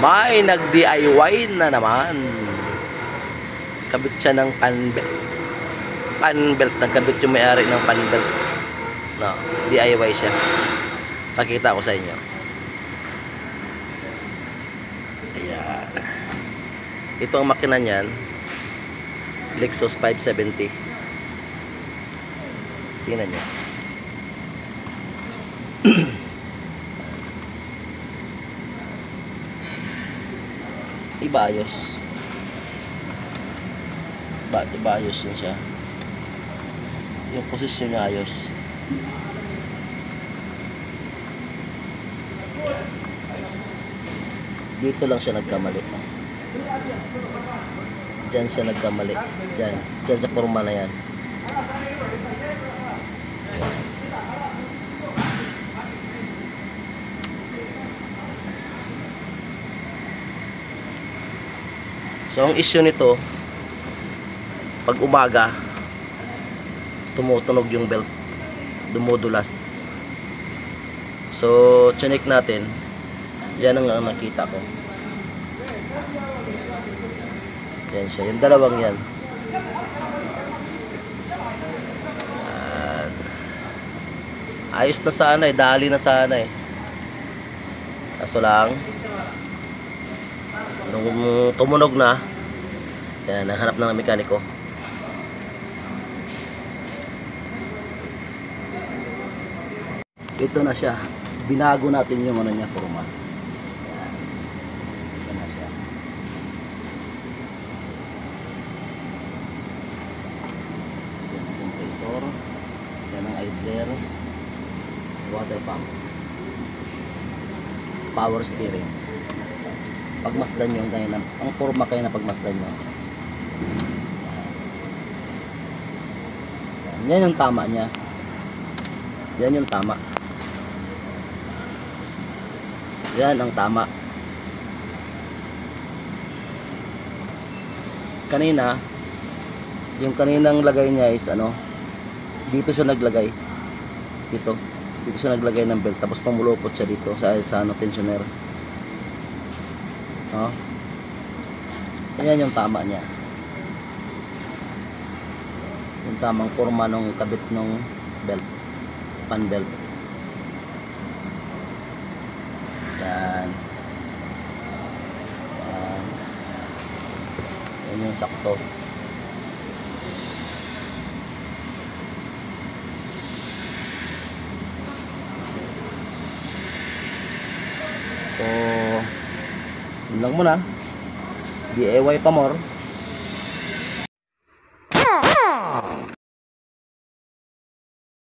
May nag-DIY na naman. Kabit siya ng panbelt. Panbelt. Nagkabit yung may-ari ng panbelt. No, DIY siya. Pakita ko sa inyo. Ayan. Ito ang makina niyan. Lexus 570. Tingnan niyo. Iba ayos. Iba ayos yun siya. Yung posisyon niya ayos. Dito lang siya nagkamali. Diyan siya nagkamali. Diyan sa forma na yan. So ang issue nito, pag umaga tumutunog yung belt, dumudulas. So chinek natin. Yan ang nakita ko. Yan siya, yung dalawang yan. Ayos na sana eh, dali na sana eh. Kaso lang nung tumunog na, yan, nahanap na ng mekaniko. Ito na siya. Binago natin yung ano niya, forma. Yan. Ito na siya. Yan ang compressor. Yan ang idler. Water pump. Power steering. Pagmasdan nyo ang forma kayo na pagmasdan nyo. Yan yung tama niya. Yan yung tama. Yan ang tama. Kanina, yung kaninang lagay niya is ano, dito siya naglagay. Dito siya naglagay ng belt, tapos pamulupot siya dito sa ano, tensioner. Oh. Ayan yung tama niya. Yung tamang forma ng kabit ng belt, pan belt. Yan. Yan yung sakto. So yun lang muna. DIY pa more.